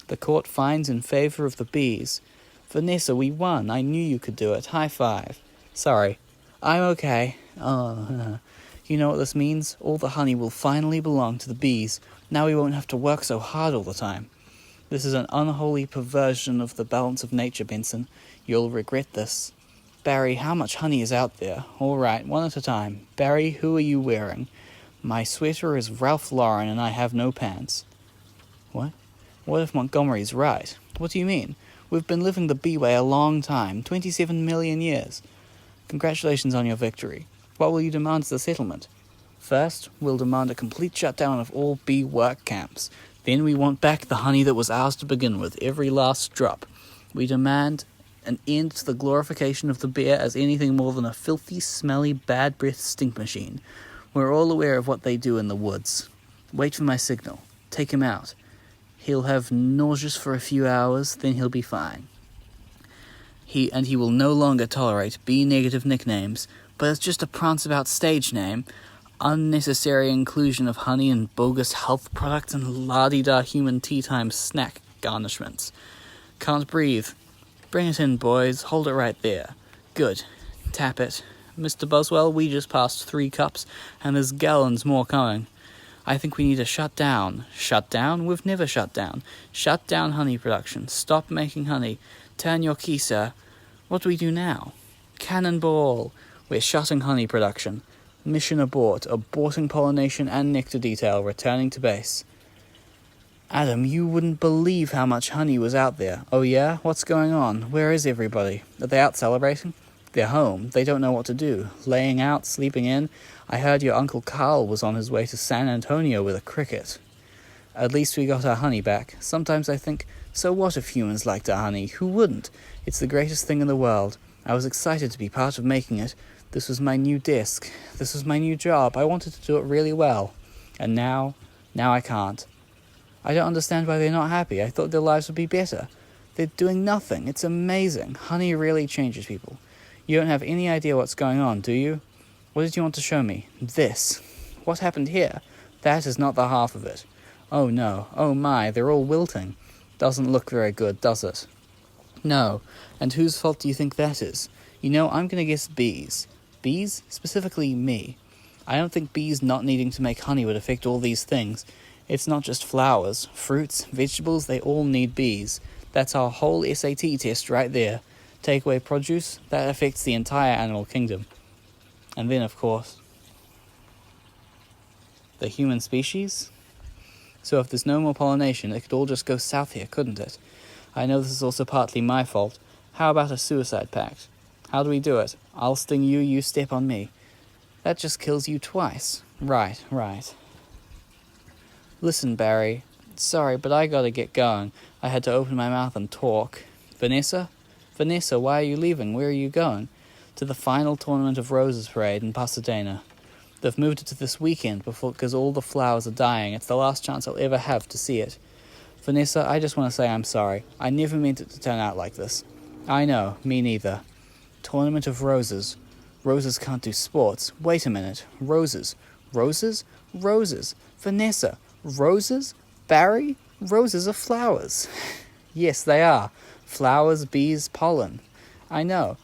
The court finds in favor of the bees. Vanessa, we won. I knew you could do it. High five. Sorry. I'm okay. Oh, you know what this means? All the honey will finally belong to the bees. Now we won't have to work so hard all the time. This is an unholy perversion of the balance of nature, Benson. You'll regret this. Barry, how much honey is out there? All right, one at a time. Barry, who are you wearing? My sweater is Ralph Lauren and I have no pants. What? What if Montgomery's right? What do you mean? We've been living the bee way a long time, 27 million years. Congratulations on your victory. What will you demand as a settlement? First, we'll demand a complete shutdown of all bee work camps. Then we want back the honey that was ours to begin with, every last drop. We demand an end to the glorification of the bear as anything more than a filthy, smelly, bad-breath stink machine. We're all aware of what they do in the woods. Wait for my signal. Take him out. He'll have nauseous for a few hours, then he'll be fine. He will no longer tolerate B-negative nicknames, but it's just a prance-about stage name. Unnecessary inclusion of honey in bogus health products and la-di-da human tea-time snack garnishments. Can't breathe. Bring it in, boys. Hold it right there. Good. Tap it. Mr. Boswell, we just passed 3 cups, and there's gallons more coming. I think we need to shut down. Shut down? We've never shut down. Shut down honey production. Stop making honey. Turn your key, sir. What do we do now? Cannonball. We're shutting honey production. Mission abort. Aborting pollination and nectar detail. Returning to base. Adam, you wouldn't believe how much honey was out there. Oh yeah? What's going on? Where is everybody? Are they out celebrating? They're home. They don't know what to do. Laying out, sleeping in. I heard your Uncle Carl was on his way to San Antonio with a cricket. At least we got our honey back. Sometimes I think, so what if humans liked our honey? Who wouldn't? It's the greatest thing in the world. I was excited to be part of making it. This was my new desk. This was my new job. I wanted to do it really well. And now I can't. I don't understand why they're not happy. I thought their lives would be better. They're doing nothing. It's amazing. Honey really changes people. You don't have any idea what's going on, do you? What did you want to show me? This. What happened here? That is not the half of it. Oh no. Oh my, they're all wilting. Doesn't look very good, does it? No. And whose fault do you think that is? You know, I'm going to guess bees. Bees? Specifically me. I don't think bees not needing to make honey would affect all these things. It's not just flowers. Fruits, vegetables, they all need bees. That's our whole SAT test right there. Take away produce, that affects the entire animal kingdom. And then, of course, the human species. So if there's no more pollination, it could all just go south here, couldn't it? I know this is also partly my fault. How about a suicide pact? How do we do it? I'll sting you, you step on me. That just kills you twice. Right. Listen, Barry. Sorry, but I gotta get going. I had to open my mouth and talk. Vanessa, why are you leaving? Where are you going? To the final Tournament of Roses parade in Pasadena. They've moved it to this weekend because all the flowers are dying. It's the last chance I'll ever have to see it. Vanessa, I just want to say I'm sorry. I never meant it to turn out like this. I know, me neither. Tournament of Roses. Roses can't do sports. Wait a minute. Roses. Roses? Roses. Vanessa. Roses? Barry? Roses are flowers. Yes, they are. Flowers, bees, pollen. I know.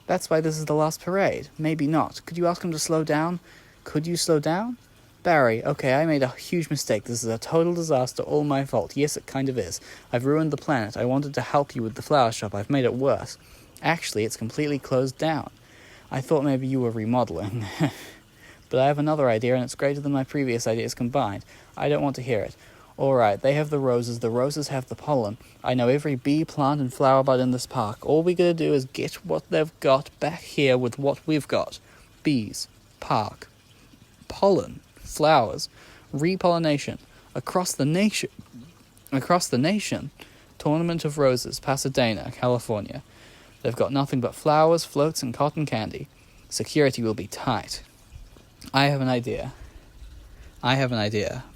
That's why this is the last parade. Maybe not. Could you ask him to slow down? Could you slow down? Barry, okay, I made a huge mistake. This is a total disaster, all my fault. Yes, it kind of is. I've ruined the planet. I wanted to help you with the flower shop. I've made it worse. Actually, it's completely closed down. I thought maybe you were remodeling. But I have another idea, and it's greater than my previous ideas combined. I don't want to hear it. All right, they have the roses have the pollen. I know every bee, plant, and flower bud in this park. All we gotta do is get what they've got back here with what we've got. Bees, park, pollen, flowers, repollination, across the nation. Tournament of Roses, Pasadena, California. They've got nothing but flowers, floats, and cotton candy. Security will be tight. I have an idea.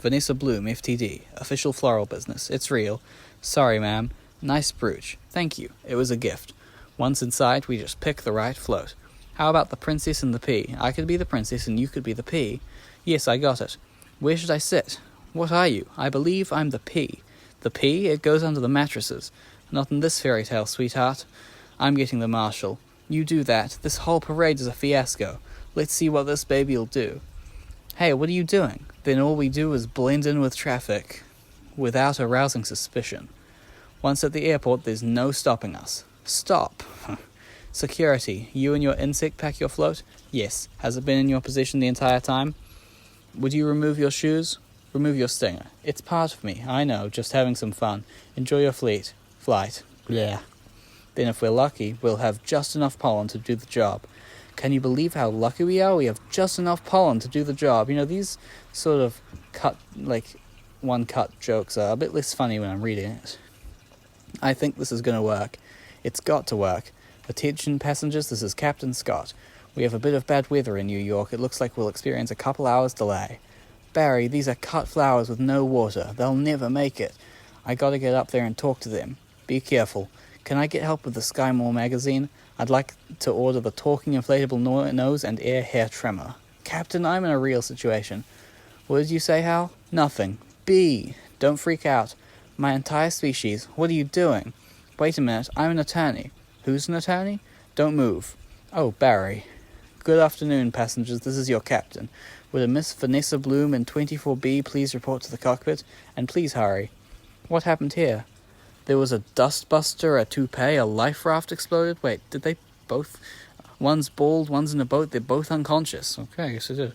Vanessa Bloom, FTD. Official floral business. It's real. Sorry, ma'am. Nice brooch. Thank you. It was a gift. Once inside, we just pick the right float. How about the princess and the pea? I could be the princess and you could be the pea. Yes, I got it. Where should I sit? What are you? I believe I'm the pea. The P, it goes under the mattresses. Not in this fairy tale, sweetheart. I'm getting the marshal. You do that. This whole parade is a fiasco. Let's see what this baby'll do. Hey, what are you doing? Then all we do is blend in with traffic without arousing suspicion. Once at the airport, there's no stopping us. Stop. Security, you and your insect pack your float? Yes. Has it been in your possession the entire time? Would you remove your shoes? Remove your stinger. It's part of me, I know, just having some fun. Enjoy your flight. Yeah. Then if we're lucky, we'll have just enough pollen to do the job. Can you believe how lucky we are? We have just enough pollen to do the job. You know, these sort of one-cut jokes are a bit less funny when I'm reading it. I think this is going to work. It's got to work. Attention passengers, this is Captain Scott. We have a bit of bad weather in New York. It looks like we'll experience a couple hours delay. Barry, these are cut flowers with no water. They'll never make it. I gotta get up there and talk to them. Be careful. Can I get help with the Sky More magazine? I'd like to order the talking inflatable nose and air hair trimmer. Captain, I'm in a real situation. What did you say, Hal? Nothing. B. Don't freak out. My entire species. What are you doing? Wait a minute. I'm an attorney. Who's an attorney? Don't move. Oh, Barry. Good afternoon, passengers. This is your captain. Would a Miss Vanessa Bloom in 24B please report to the cockpit? And please hurry. What happened here? There was a dustbuster, a toupee, a life raft exploded. Wait, did they both? One's bald, one's in a boat. They're both unconscious. Okay, I guess it did.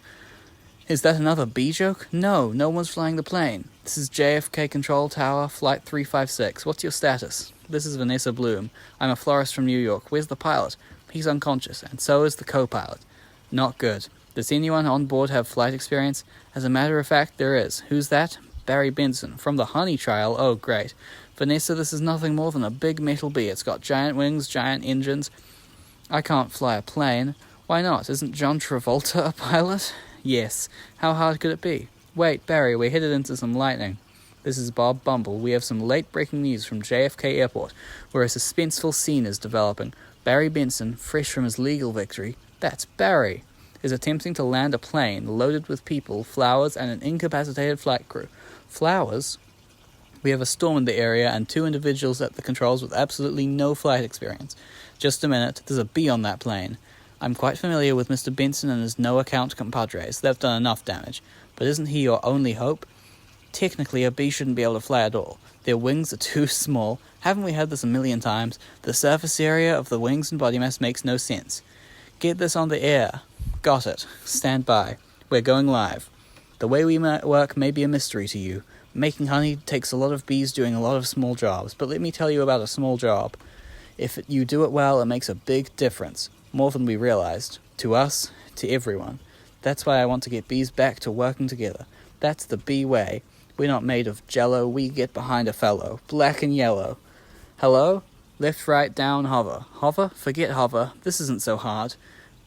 Is that another B joke? No one's flying the plane. This is JFK Control Tower, Flight 356. What's your status? This is Vanessa Bloom. I'm a florist from New York. Where's the pilot? He's unconscious, and so is the co-pilot. Not good. Does anyone on board have flight experience? As a matter of fact, there is. Who's that? Barry Benson. From the Honey Trial. Oh, great. Vanessa, this is nothing more than a big metal bee. It's got giant wings, giant engines. I can't fly a plane. Why not? Isn't John Travolta a pilot? Yes. How hard could it be? Wait, Barry, we're headed into some lightning. This is Bob Bumble. We have some late-breaking news from JFK Airport, where a suspenseful scene is developing. Barry Benson, fresh from his legal victory, that's Barry, is attempting to land a plane loaded with people, flowers, and an incapacitated flight crew. Flowers? We have a storm in the area and 2 individuals at the controls with absolutely no flight experience. Just a minute, there's a bee on that plane. I'm quite familiar with Mr. Benson and his no-account compadres. They've done enough damage. But isn't he your only hope? Technically, a bee shouldn't be able to fly at all. Their wings are too small. Haven't we heard this a million times? The surface area of the wings and body mass makes no sense. Get this on the air. Got it. Stand by. We're going live. The way we work may be a mystery to you. Making honey takes a lot of bees doing a lot of small jobs, but let me tell you about a small job. If you do it well, it makes a big difference. More than we realized. To us, to everyone. That's why I want to get bees back to working together. That's the bee way. We're not made of jello, we get behind a fellow. Black and yellow. Hello? Left, right, down, hover. Hover? Forget hover. This isn't so hard.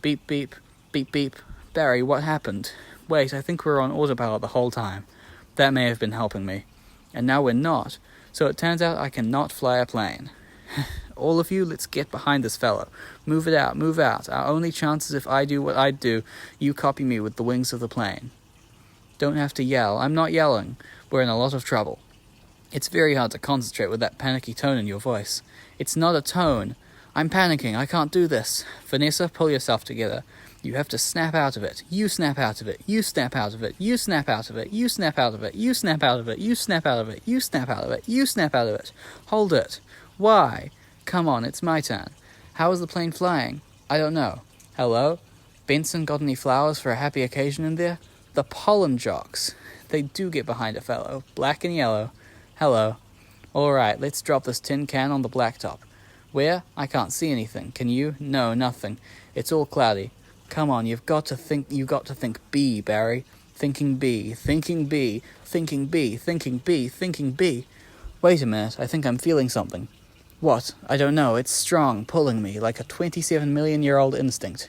Beep, beep, beep, beep. Barry, what happened? Wait, I think we were on autopilot the whole time. That may have been helping me. And now we're not. So it turns out I cannot fly a plane. All of you, let's get behind this fellow. Move it out, move out. Our only chance is if I do what I'd do, you copy me with the wings of the plane. Don't have to yell. I'm not yelling. We're in a lot of trouble. It's very hard to concentrate with that panicky tone in your voice. It's not a tone. I'm panicking. I can't do this. Vanessa, pull yourself together. You have to snap out of it. You snap out of it. You snap out of it. You snap out of it. You snap out of it. You snap out of it. You snap out of it. You snap out of it. You snap out of it. Hold it. Why? Come on, it's my turn. How is the plane flying? I don't know. Hello? Benson, got any flowers for a happy occasion in there? The pollen jocks. They do get behind a fellow. Black and yellow. Hello. All right, let's drop this tin can on the blacktop. Where? I can't see anything. Can you? No, nothing. It's all cloudy. Come on, you've got to think B, Barry. Thinking B, thinking B, thinking B, thinking B, thinking B. Wait a minute, I think I'm feeling something. What? I don't know, it's strong, pulling me, like a 27-million-year-old instinct.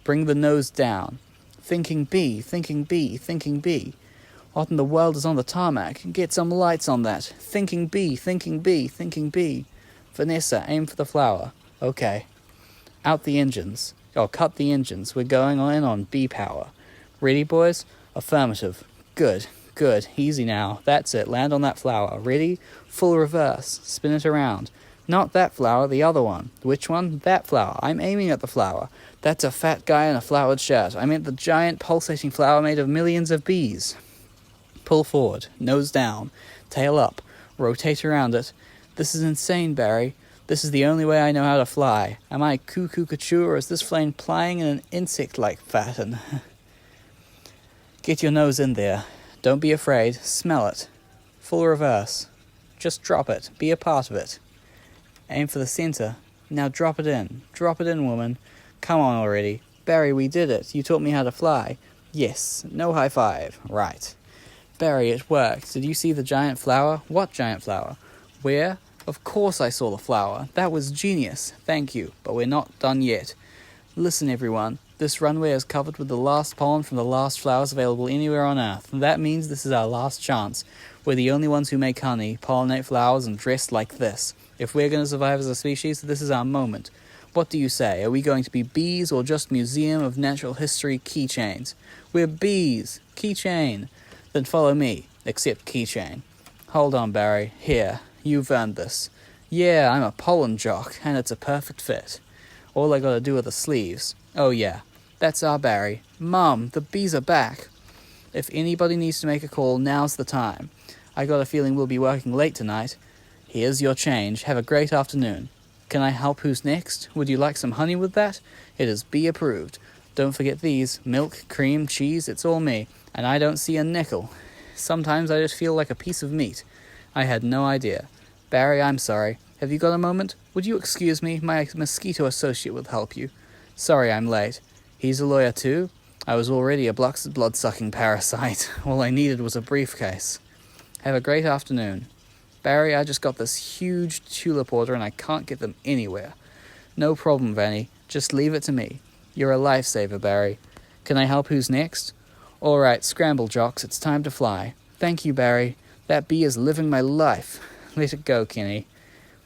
Bring the nose down. Thinking B, thinking B, thinking B. What in the world is on the tarmac? Get some lights on that. Thinking B, thinking B, thinking B. Vanessa, aim for the flower. Okay. Out the engines. Oh, cut the engines. We're going in on B power. Ready, boys? Affirmative. Good. Good, easy now. That's it, land on that flower. Ready? Full reverse. Spin it around. Not that flower, the other one. Which one? That flower. I'm aiming at the flower. That's a fat guy in a flowered shirt. I meant the giant pulsating flower made of millions of bees. Pull forward, nose down, tail up, rotate around it. This is insane, Barry. This is the only way I know how to fly. Am I cuckoo-cachoo, or is this plane flying in an insect-like pattern? Get your nose in there. Don't be afraid. Smell it. Full reverse. Just drop it. Be a part of it. Aim for the center. Now drop it in. Drop it in, woman. Come on already. Barry, we did it. You taught me how to fly. Yes. No high five. Right. Barry, it worked. Did you see the giant flower? What giant flower? Where? Of course I saw the flower. That was genius. Thank you. But we're not done yet. Listen, everyone. This runway is covered with the last pollen from the last flowers available anywhere on Earth. That means this is our last chance. We're the only ones who make honey, pollinate flowers, and dress like this. If we're going to survive as a species, this is our moment. What do you say? Are we going to be bees or just Museum of Natural History keychains? We're bees. Keychain. Then follow me. Except keychain. Hold on, Barry. Here. You've earned this. Yeah, I'm a pollen jock, and it's a perfect fit. All I gotta do are the sleeves. Oh yeah, that's our Barry. Mum, the bees are back. If anybody needs to make a call, now's the time. I got a feeling we'll be working late tonight. Here's your change. Have a great afternoon. Can I help who's next? Would you like some honey with that? It is bee approved. Don't forget these. Milk, cream, cheese, it's all me. And I don't see a nickel. Sometimes I just feel like a piece of meat. I had no idea. Barry, I'm sorry. Have you got a moment? Would you excuse me? My mosquito associate will help you. Sorry I'm late. He's a lawyer too? I was already a blood-sucking parasite. All I needed was a briefcase. Have a great afternoon. Barry, I just got this huge tulip order and I can't get them anywhere. No problem, Vanny. Just leave it to me. You're a lifesaver, Barry. Can I help who's next? All right, scramble jocks, it's time to fly. Thank you, Barry. That bee is living my life. Let it go, Kenny.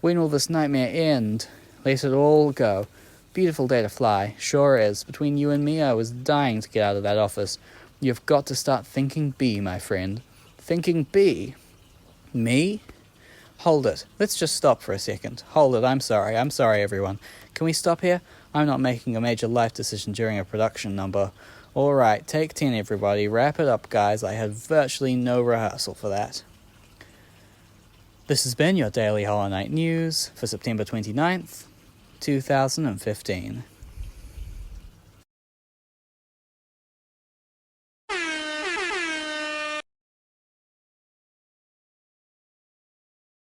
When will this nightmare end? Let it all go. Beautiful day to fly. Sure is. Between you and me, I was dying to get out of that office. You've got to start thinking bee, my friend. Thinking bee? Me? Hold it. Let's just stop for a second. Hold it. I'm sorry. I'm sorry, everyone. Can we stop here? I'm not making a major life decision during a production number. All right, take 10, everybody. Wrap it up, guys. I had virtually no rehearsal for that. This has been your Daily Hollow Knight News for September 29th, 2015.